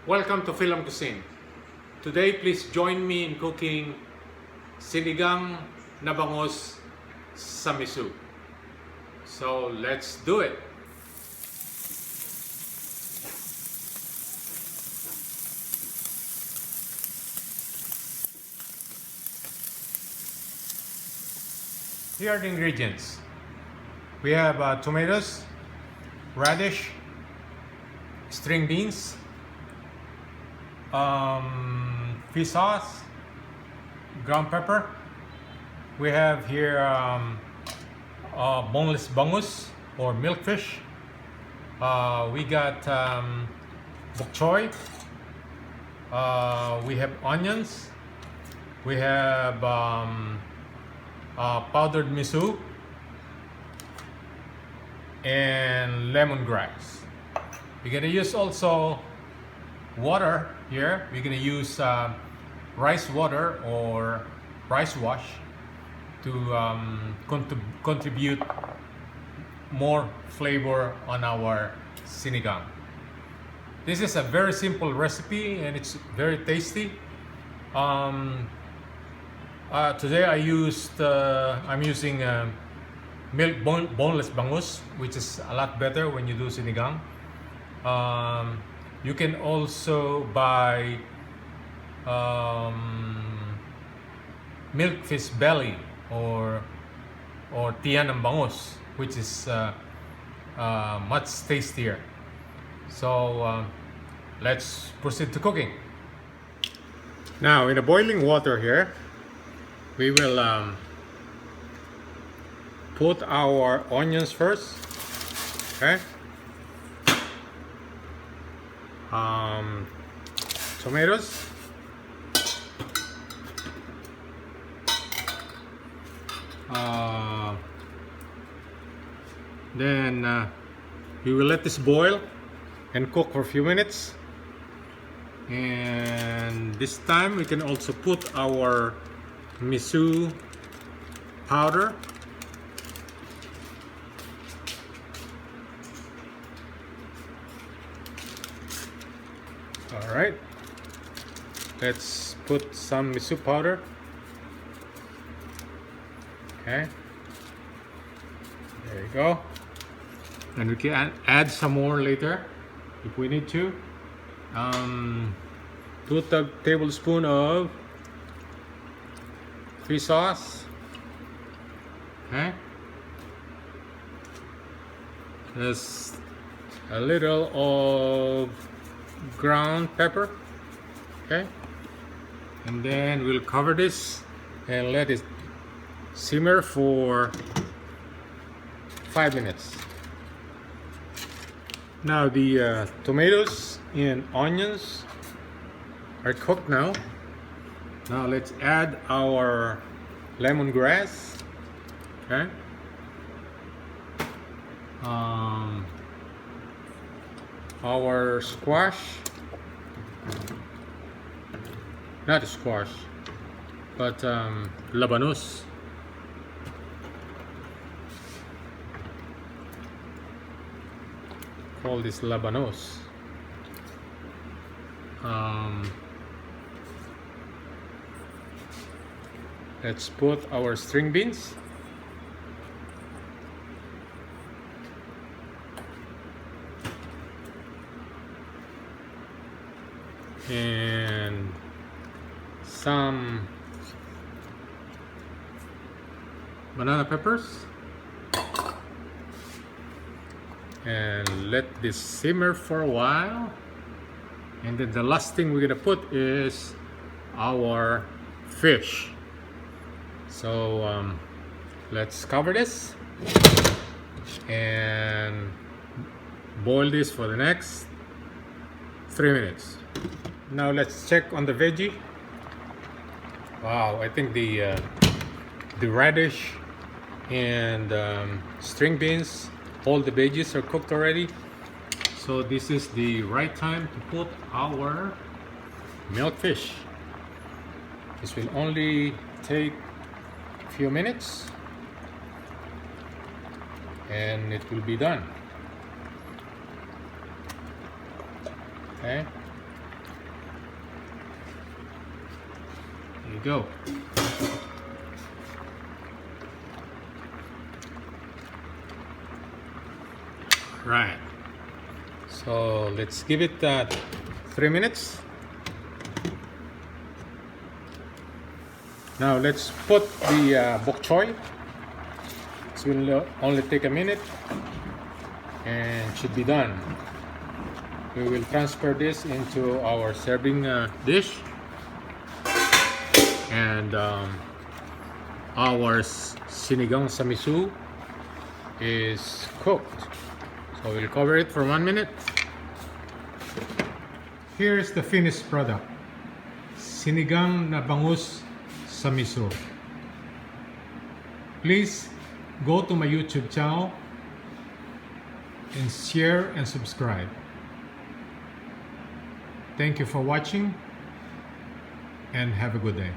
Welcome to FILAM Cuisine. Today, please join me in cooking Sinigang na Bangus sa Miso. So, let's do it! Here are the ingredients. We have tomatoes, radish, string beans, fish sauce, ground pepper. We have here boneless bangus or milkfish. We got bok choy. We have onions. We have powdered miso and lemongrass. We're gonna use also water here. We're gonna use rice water or rice wash to contribute more flavor on our sinigang. This is a very simple recipe and it's very tasty. Today I'm using boneless bangus, which is a lot better when you do sinigang. You can also buy milkfish belly or tiyan ng bangus, which is much tastier. So let's proceed to cooking. Now in the boiling water here, we will put our onions first. Okay. Tomatoes, then we will let this boil and cook for a few minutes, and this time we can also put our miso powder. All right, let's put some miso powder. Okay, there you go. And we can add some more later if we need to. 2 tablespoons of fish sauce. Okay, just a little of ground pepper. Okay, and then we'll cover this and let it simmer for 5 minutes. Now the tomatoes and onions are cooked now. Now let's add our lemongrass. Okay, our squash, not a squash, but labanos. Call this labanos. Let's put our string beans. And some banana peppers, and let this simmer for a while. And then the last thing we're gonna put is our fish. So let's cover this and boil this for the next 3 minutes. Now let's check on the veggie. Wow, I think the radish and string beans, all the veggies are cooked already. So this is the right time to put our milkfish. This will only take a few minutes and it will be done. Okay, go. Right. So let's give it 3 minutes. Now let's put the bok choy. This will only take a minute and should be done. We will transfer this into our serving dish, and our sinigang sa miso is cooked. So we'll cover it for 1 minute. Here's the finished product. Sinigang na bangus sa miso. Please go to my YouTube channel and share and subscribe. Thank you for watching and have a good day.